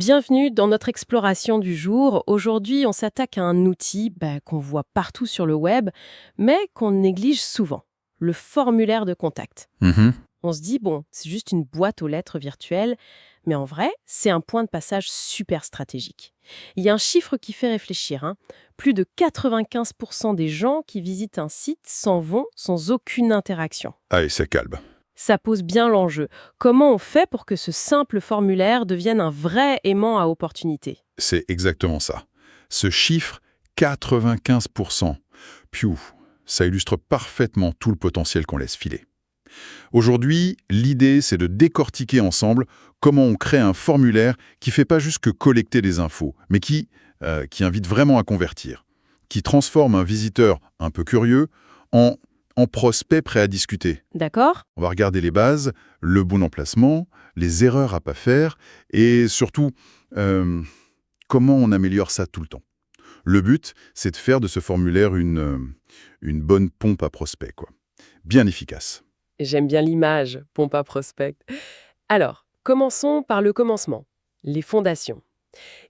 Bienvenue dans notre exploration du jour. Aujourd'hui, on s'attaque à un outil qu'on voit partout sur le web, mais qu'on néglige souvent, le formulaire de contact. Mhm. On se dit, bon, c'est juste une boîte aux lettres virtuelle, mais en vrai, c'est un point de passage super stratégique. Il y a un chiffre qui fait réfléchir, hein. Plus de 95% des gens qui visitent un site s'en vont sans aucune interaction. Allez, c'est calme. Ça pose bien l'enjeu. Comment on fait pour que ce simple formulaire devienne un vrai aimant à opportunité? C'est exactement ça. Ce chiffre, 95%. Piou, ça illustre parfaitement tout le potentiel qu'on laisse filer. Aujourd'hui, l'idée, c'est de décortiquer ensemble comment on crée un formulaire qui fait pas juste que collecter des infos, mais qui invite vraiment à convertir, qui transforme un visiteur un peu curieux en prospect prêt à discuter. D'accord? On va regarder les bases, le bon emplacement, les erreurs à pas faire et surtout, comment on améliore ça tout le temps. Le but, c'est de faire de ce formulaire une bonne pompe à prospect, quoi. Bien efficace. J'aime bien l'image, pompe à prospect. Alors, commençons par le commencement, les fondations.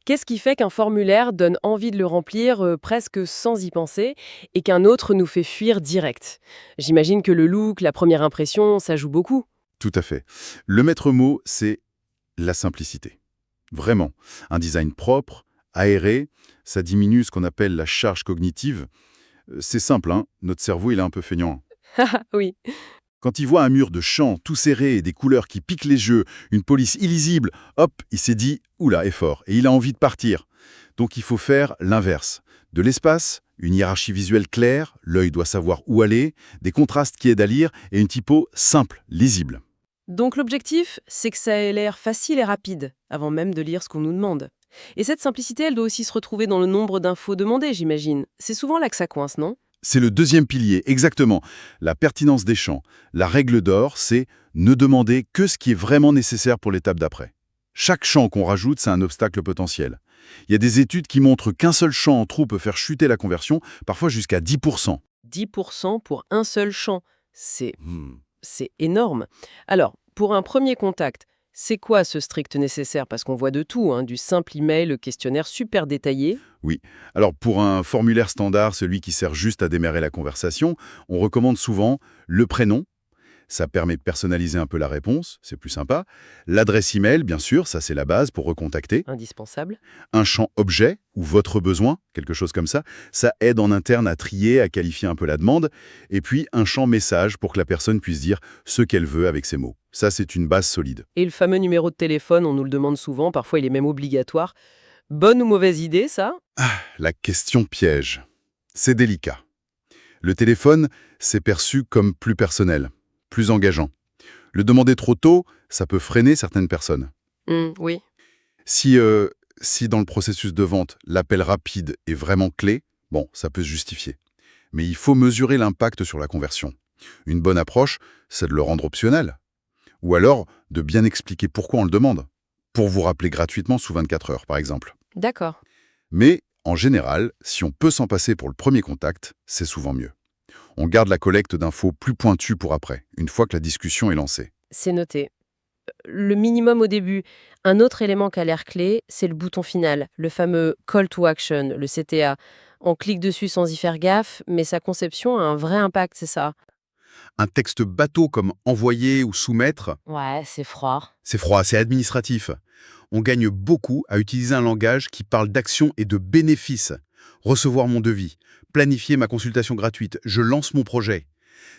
Qu'est-ce qui fait qu'un formulaire donne envie de le remplir presque sans y penser et qu'un autre nous fait fuir direct? J'imagine que le look, la première impression, ça joue beaucoup. Tout à fait. Le maître mot, c'est la simplicité. Vraiment. Un design propre, aéré, ça diminue ce qu'on appelle la charge cognitive. C'est simple, hein, notre cerveau, il est un peu feignant. Oui. Quand il voit un mur de champs tout serré et des couleurs qui piquent les yeux, une police illisible, hop, il s'est dit « Oula, effort !» et il a envie de partir. Donc il faut faire l'inverse. De l'espace, une hiérarchie visuelle claire, l'œil doit savoir où aller, des contrastes qui aident à lire et une typo simple, lisible. Donc l'objectif, c'est que ça ait l'air facile et rapide, avant même de lire ce qu'on nous demande. Et cette simplicité, elle doit aussi se retrouver dans le nombre d'infos demandées, j'imagine. C'est souvent là que ça coince, non? C'est le deuxième pilier, exactement. La pertinence des champs. La règle d'or, c'est ne demander que ce qui est vraiment nécessaire pour l'étape d'après. Chaque champ qu'on rajoute, c'est un obstacle potentiel. Il y a des études qui montrent qu'un seul champ en trop peut faire chuter la conversion, parfois jusqu'à 10%. 10% pour un seul champ. C'est énorme. Alors, pour un premier contact, c'est quoi ce strict nécessaire? Parce qu'on voit de tout, hein, du simple email, questionnaire super détaillé. Oui. Alors, pour un formulaire standard, celui qui sert juste à démarrer la conversation, on recommande souvent le prénom. Ça permet de personnaliser un peu la réponse, c'est plus sympa. L'adresse email, bien sûr, ça c'est la base pour recontacter. Indispensable. Un champ objet ou votre besoin, quelque chose comme ça aide en interne à trier, à qualifier un peu la demande. Et puis un champ message pour que la personne puisse dire ce qu'elle veut avec ses mots. Ça, c'est une base solide. Et le fameux numéro de téléphone, on nous le demande souvent, parfois il est même obligatoire. Bonne ou mauvaise idée, ça? La question piège. C'est délicat. Le téléphone, c'est perçu comme plus personnel, plus engageant. Le demander trop tôt, ça peut freiner certaines personnes. Oui. Si dans le processus de vente, l'appel rapide est vraiment clé, bon, ça peut se justifier. Mais il faut mesurer l'impact sur la conversion. Une bonne approche, c'est de le rendre optionnel. Ou alors, de bien expliquer pourquoi on le demande. Pour vous rappeler gratuitement sous 24 heures, par exemple. D'accord. Mais, en général, si on peut s'en passer pour le premier contact, c'est souvent mieux. On garde la collecte d'infos plus pointues pour après, une fois que la discussion est lancée. C'est noté. Le minimum au début. Un autre élément qui a l'air clé, c'est le bouton final, le fameux Call to Action, le CTA. On clique dessus sans y faire gaffe, mais sa conception a un vrai impact, c'est ça? Un texte bateau comme envoyer ou soumettre, Ouais, c'est froid. c'est froid, c'est administratif. On gagne beaucoup à utiliser un langage qui parle d'action et de bénéfices. Recevoir mon devis, planifier ma consultation gratuite, je lance mon projet.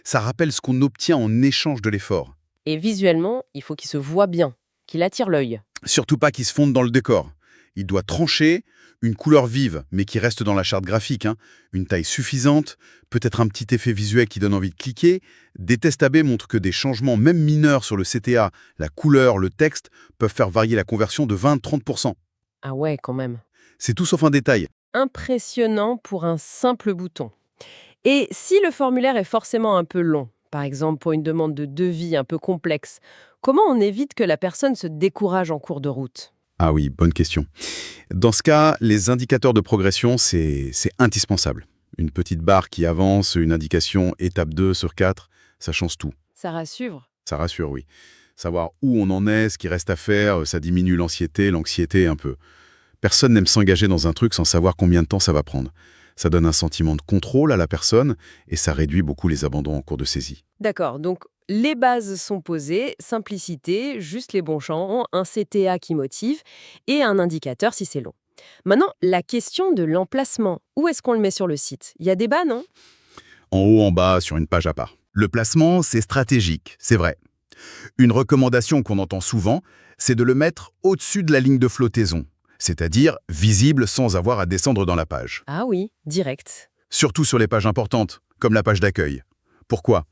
Ça rappelle ce qu'on obtient en échange de l'effort. Et visuellement, il faut qu'il se voit bien, qu'il attire l'œil. Surtout pas qu'il se fonde dans le décor. Il doit trancher, une couleur vive, mais qui reste dans la charte graphique, hein. Une taille suffisante, peut-être un petit effet visuel qui donne envie de cliquer. Des tests AB montrent que des changements, même mineurs sur le CTA, la couleur, le texte, peuvent faire varier la conversion de 20-30%. Ah ouais, quand même. C'est tout sauf un détail. Impressionnant pour un simple bouton. Et si le formulaire est forcément un peu long, par exemple pour une demande de devis un peu complexe, comment on évite que la personne se décourage en cours de route? Ah oui, bonne question. Dans ce cas, les indicateurs de progression, c'est indispensable. Une petite barre qui avance, une indication étape 2 sur 4, ça change tout. Ça rassure. Ça rassure, oui. Savoir où on en est, ce qui reste à faire, ça diminue l'anxiété un peu. Personne n'aime s'engager dans un truc sans savoir combien de temps ça va prendre. Ça donne un sentiment de contrôle à la personne et ça réduit beaucoup les abandons en cours de saisie. D'accord, donc les bases sont posées, simplicité, juste les bons champs, un CTA qui motive et un indicateur si c'est long. Maintenant, la question de l'emplacement. Où est-ce qu'on le met sur le site? Il y a débat, non? En haut, en bas, sur une page à part. Le placement, c'est stratégique, c'est vrai. Une recommandation qu'on entend souvent, c'est de le mettre au-dessus de la ligne de flottaison, c'est-à-dire visible sans avoir à descendre dans la page. Ah oui, direct. Surtout sur les pages importantes, comme la page d'accueil. Pourquoi?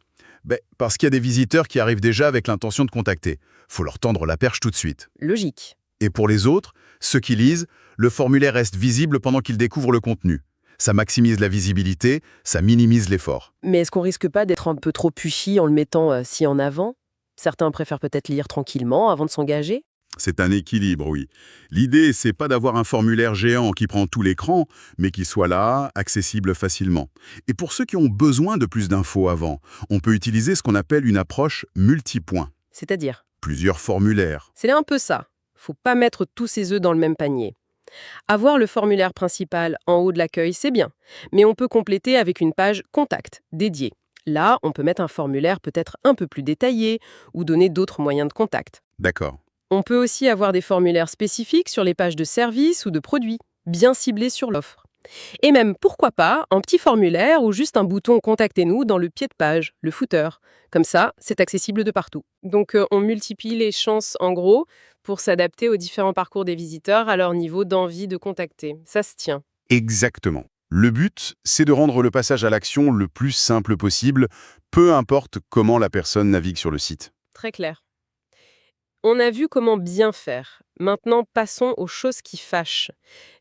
Parce qu'il y a des visiteurs qui arrivent déjà avec l'intention de contacter. Faut leur tendre la perche tout de suite. Logique. Et pour les autres, ceux qui lisent, le formulaire reste visible pendant qu'ils découvrent le contenu. Ça maximise la visibilité, ça minimise l'effort. Mais est-ce qu'on risque pas d'être un peu trop pushy en le mettant si en avant? Certains préfèrent peut-être lire tranquillement avant de s'engager? C'est un équilibre, oui. L'idée, c'est pas d'avoir un formulaire géant qui prend tout l'écran, mais qui soit là, accessible facilement. Et pour ceux qui ont besoin de plus d'infos avant, on peut utiliser ce qu'on appelle une approche multipoint. C'est-à-dire? Plusieurs formulaires. C'est un peu ça. Faut pas mettre tous ses œufs dans le même panier. Avoir le formulaire principal en haut de l'accueil, c'est bien, mais on peut compléter avec une page contact dédiée. Là, on peut mettre un formulaire peut-être un peu plus détaillé ou donner d'autres moyens de contact. D'accord. On peut aussi avoir des formulaires spécifiques sur les pages de services ou de produits, bien ciblés sur l'offre. Et même, pourquoi pas, un petit formulaire ou juste un bouton «Contactez-nous» dans le pied de page, le footer. Comme ça, c'est accessible de partout. Donc, on multiplie les chances, en gros, pour s'adapter aux différents parcours des visiteurs à leur niveau d'envie de contacter. Ça se tient. Exactement. Le but, c'est de rendre le passage à l'action le plus simple possible, peu importe comment la personne navigue sur le site. Très clair. On a vu comment bien faire. Maintenant, passons aux choses qui fâchent.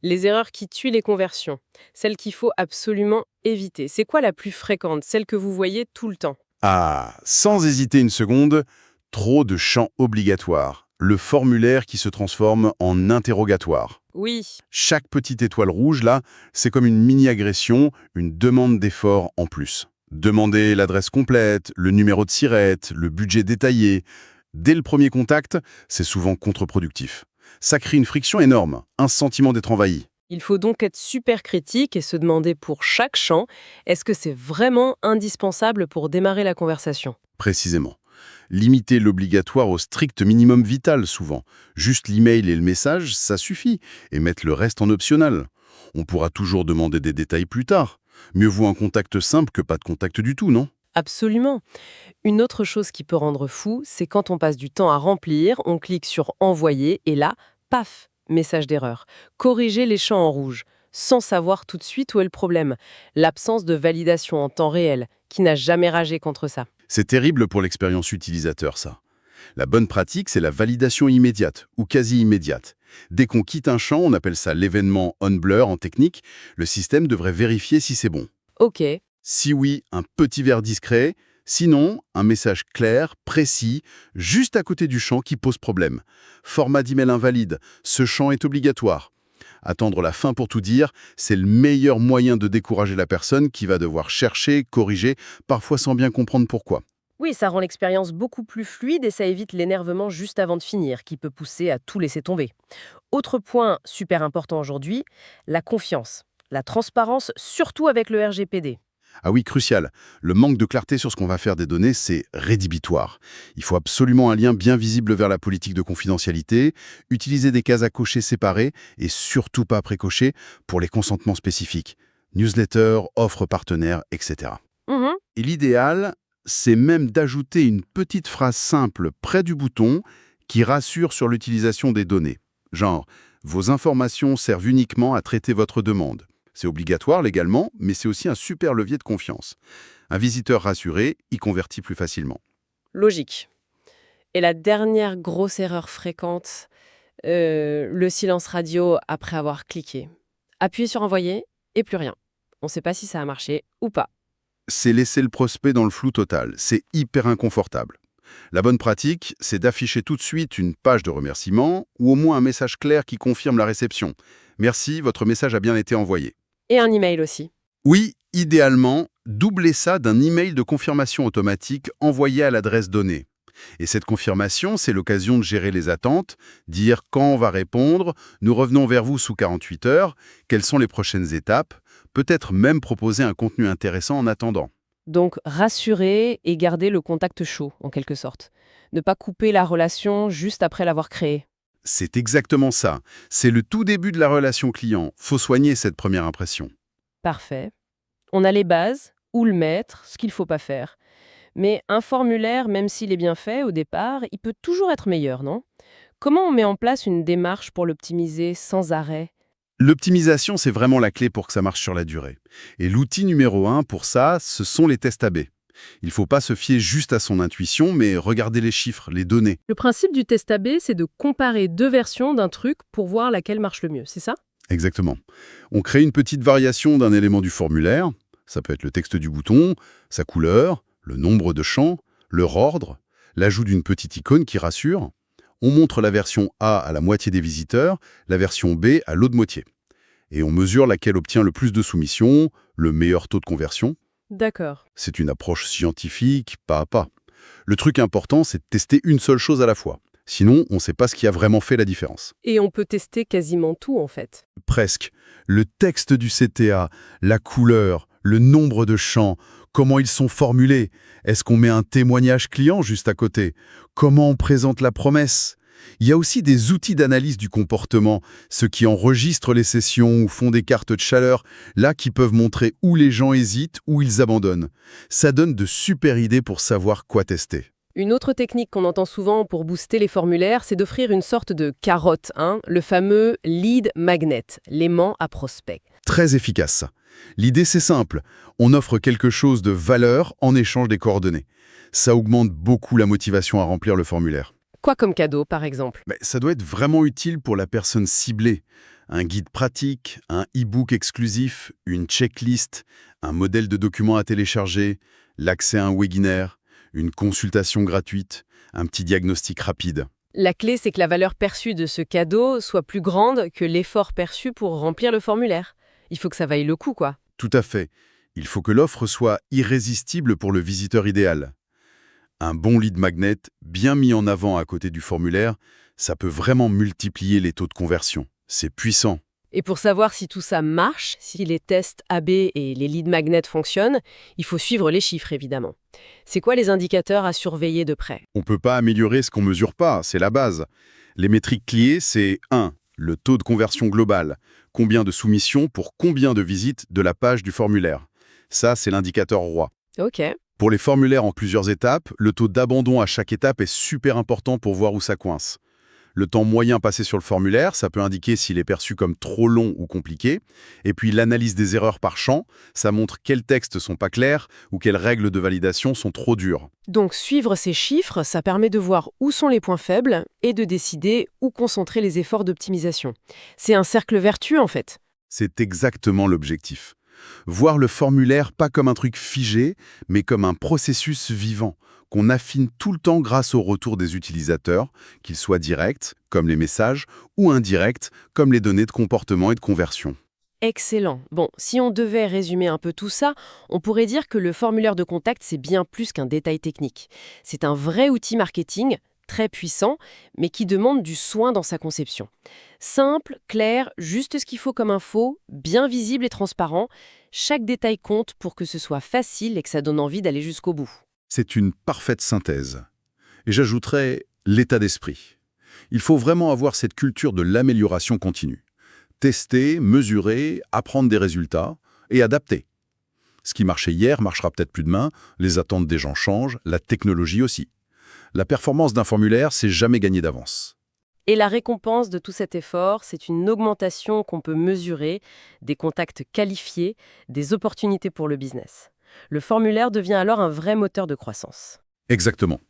Les erreurs qui tuent les conversions. Celles qu'il faut absolument éviter. C'est quoi la plus fréquente? Celle que vous voyez tout le temps? Ah, sans hésiter une seconde, trop de champs obligatoires. Le formulaire qui se transforme en interrogatoire. Oui. Chaque petite étoile rouge, là, c'est comme une mini-agression, une demande d'effort en plus. Demander l'adresse complète, le numéro de SIRET, le budget détaillé. Dès le premier contact, c'est souvent contre-productif. Ça crée une friction énorme, un sentiment d'être envahi. Il faut donc être super critique et se demander pour chaque champ, est-ce que c'est vraiment indispensable pour démarrer la conversation? Précisément. Limiter l'obligatoire au strict minimum vital, souvent. Juste l'email et le message, ça suffit. Et mettre le reste en optionnel. On pourra toujours demander des détails plus tard. Mieux vaut un contact simple que pas de contact du tout, non? Absolument. Une autre chose qui peut rendre fou, c'est quand on passe du temps à remplir, on clique sur «Envoyer» et là, paf, message d'erreur. Corriger les champs en rouge, sans savoir tout de suite où est le problème. L'absence de validation en temps réel. Qui n'a jamais ragé contre ça? C'est terrible pour l'expérience utilisateur, ça. La bonne pratique, c'est la validation immédiate, ou quasi immédiate. Dès qu'on quitte un champ, on appelle ça l'événement on-blur en technique, le système devrait vérifier si c'est bon. Ok. Si oui, un petit verre discret. Sinon, un message clair, précis, juste à côté du champ qui pose problème. Format d'email invalide. Ce champ est obligatoire. Attendre la fin pour tout dire, c'est le meilleur moyen de décourager la personne qui va devoir chercher, corriger, parfois sans bien comprendre pourquoi. Oui, ça rend l'expérience beaucoup plus fluide et ça évite l'énervement juste avant de finir, qui peut pousser à tout laisser tomber. Autre point super important aujourd'hui, la confiance. La transparence, surtout avec le RGPD. Ah oui, crucial. Le manque de clarté sur ce qu'on va faire des données, c'est rédhibitoire. Il faut absolument un lien bien visible vers la politique de confidentialité, utiliser des cases à cocher séparées et surtout pas précocher pour les consentements spécifiques. Newsletter, offres partenaires, etc. Mhm. Et l'idéal, c'est même d'ajouter une petite phrase simple près du bouton qui rassure sur l'utilisation des données. Genre, vos informations servent uniquement à traiter votre demande. C'est obligatoire légalement, mais c'est aussi un super levier de confiance. Un visiteur rassuré y convertit plus facilement. Logique. Et la dernière grosse erreur fréquente, le silence radio après avoir cliqué. Appuyer sur envoyer et plus rien. On ne sait pas si ça a marché ou pas. C'est laisser le prospect dans le flou total. C'est hyper inconfortable. La bonne pratique, c'est d'afficher tout de suite une page de remerciement ou au moins un message clair qui confirme la réception. Merci, votre message a bien été envoyé. Et un email aussi. Oui, idéalement, doublez ça d'un email de confirmation automatique envoyé à l'adresse donnée. Et cette confirmation, c'est l'occasion de gérer les attentes, dire quand on va répondre, nous revenons vers vous sous 48 heures, quelles sont les prochaines étapes, peut-être même proposer un contenu intéressant en attendant. Donc rassurer et garder le contact chaud, en quelque sorte. Ne pas couper la relation juste après l'avoir créée. C'est exactement ça. C'est le tout début de la relation client. Faut soigner cette première impression. Parfait. On a les bases, où le mettre, ce qu'il ne faut pas faire. Mais un formulaire, même s'il est bien fait au départ, il peut toujours être meilleur, non? Comment on met en place une démarche pour l'optimiser sans arrêt? L'optimisation, c'est vraiment la clé pour que ça marche sur la durée. Et l'outil numéro 1 pour ça, ce sont les tests AB. Il ne faut pas se fier juste à son intuition, mais regarder les chiffres, les données. Le principe du test AB, c'est de comparer deux versions d'un truc pour voir laquelle marche le mieux, c'est ça? Exactement. On crée une petite variation d'un élément du formulaire. Ça peut être le texte du bouton, sa couleur, le nombre de champs, leur ordre, l'ajout d'une petite icône qui rassure. On montre la version A à la moitié des visiteurs, la version B à l'autre moitié. Et on mesure laquelle obtient le plus de soumissions, le meilleur taux de conversion. D'accord. C'est une approche scientifique, pas à pas. Le truc important, c'est de tester une seule chose à la fois. Sinon, on ne sait pas ce qui a vraiment fait la différence. Et on peut tester quasiment tout, en fait. Presque. Le texte du CTA, la couleur, le nombre de champs, comment ils sont formulés. Est-ce qu'on met un témoignage client juste à côté? Comment on présente la promesse? Il y a aussi des outils d'analyse du comportement, ceux qui enregistrent les sessions ou font des cartes de chaleur, là qui peuvent montrer où les gens hésitent, où ils abandonnent. Ça donne de super idées pour savoir quoi tester. Une autre technique qu'on entend souvent pour booster les formulaires, c'est d'offrir une sorte de carotte, le fameux lead magnet, l'aimant à prospect. Très efficace, ça. L'idée, c'est simple. On offre quelque chose de valeur en échange des coordonnées. Ça augmente beaucoup la motivation à remplir le formulaire. Quoi comme cadeau, par exemple? Mais ça doit être vraiment utile pour la personne ciblée. Un guide pratique, un e-book exclusif, une checklist, un modèle de document à télécharger, l'accès à un webinaire, une consultation gratuite, un petit diagnostic rapide. La clé, c'est que la valeur perçue de ce cadeau soit plus grande que l'effort perçu pour remplir le formulaire. Il faut que ça vaille le coup, quoi. Tout à fait. Il faut que l'offre soit irrésistible pour le visiteur idéal. Un bon lead magnet, bien mis en avant à côté du formulaire, ça peut vraiment multiplier les taux de conversion. C'est puissant. Et pour savoir si tout ça marche, si les tests AB et les lead magnets fonctionnent, il faut suivre les chiffres, évidemment. C'est quoi les indicateurs à surveiller de près? On ne peut pas améliorer ce qu'on ne mesure pas, c'est la base. Les métriques clés, c'est 1. Le taux de conversion global. Combien de soumissions pour combien de visites de la page du formulaire. Ça, c'est l'indicateur roi. Ok. Pour les formulaires en plusieurs étapes, le taux d'abandon à chaque étape est super important pour voir où ça coince. Le temps moyen passé sur le formulaire, ça peut indiquer s'il est perçu comme trop long ou compliqué. Et puis l'analyse des erreurs par champ, ça montre quels textes sont pas clairs ou quelles règles de validation sont trop dures. Donc suivre ces chiffres, ça permet de voir où sont les points faibles et de décider où concentrer les efforts d'optimisation. C'est un cercle vertueux en fait. C'est exactement l'objectif. Voir le formulaire pas comme un truc figé, mais comme un processus vivant, qu'on affine tout le temps grâce au retour des utilisateurs, qu'ils soient directs, comme les messages, ou indirects, comme les données de comportement et de conversion. Excellent. Bon, si on devait résumer un peu tout ça, on pourrait dire que le formulaire de contact, c'est bien plus qu'un détail technique. C'est un vrai outil marketing, très puissant, mais qui demande du soin dans sa conception. Simple, clair, juste ce qu'il faut comme info, bien visible et transparent. Chaque détail compte pour que ce soit facile et que ça donne envie d'aller jusqu'au bout. C'est une parfaite synthèse. Et j'ajouterais l'état d'esprit. Il faut vraiment avoir cette culture de l'amélioration continue. Tester, mesurer, apprendre des résultats et adapter. Ce qui marchait hier marchera peut-être plus demain, les attentes des gens changent, la technologie aussi. La performance d'un formulaire, c'est jamais gagné d'avance. Et la récompense de tout cet effort, c'est une augmentation qu'on peut mesurer, des contacts qualifiés, des opportunités pour le business. Le formulaire devient alors un vrai moteur de croissance. Exactement.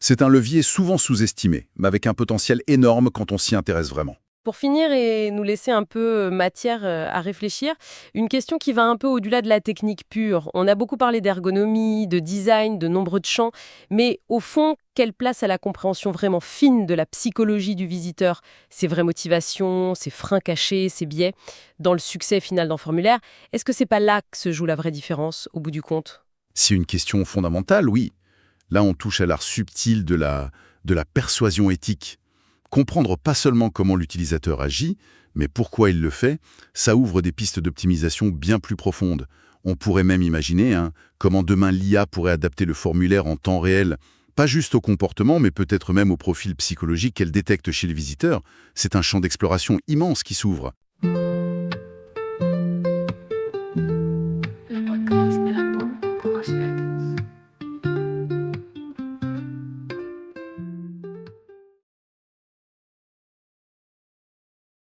C'est un levier souvent sous-estimé, mais avec un potentiel énorme quand on s'y intéresse vraiment. Pour finir et nous laisser un peu matière à réfléchir, une question qui va un peu au-delà de la technique pure. On a beaucoup parlé d'ergonomie, de design, de nombre de champs, mais au fond, quelle place à la compréhension vraiment fine de la psychologie du visiteur, ses vraies motivations, ses freins cachés, ses biais, dans le succès final d'un formulaire? Est-ce que c'est pas là que se joue la vraie différence, au bout du compte? C'est une question fondamentale, oui. Là, on touche à l'art subtil de la persuasion éthique. Comprendre pas seulement comment l'utilisateur agit, mais pourquoi il le fait, ça ouvre des pistes d'optimisation bien plus profondes. On pourrait même imaginer comment demain l'IA pourrait adapter le formulaire en temps réel, pas juste au comportement, mais peut-être même au profil psychologique qu'elle détecte chez le visiteur. C'est un champ d'exploration immense qui s'ouvre.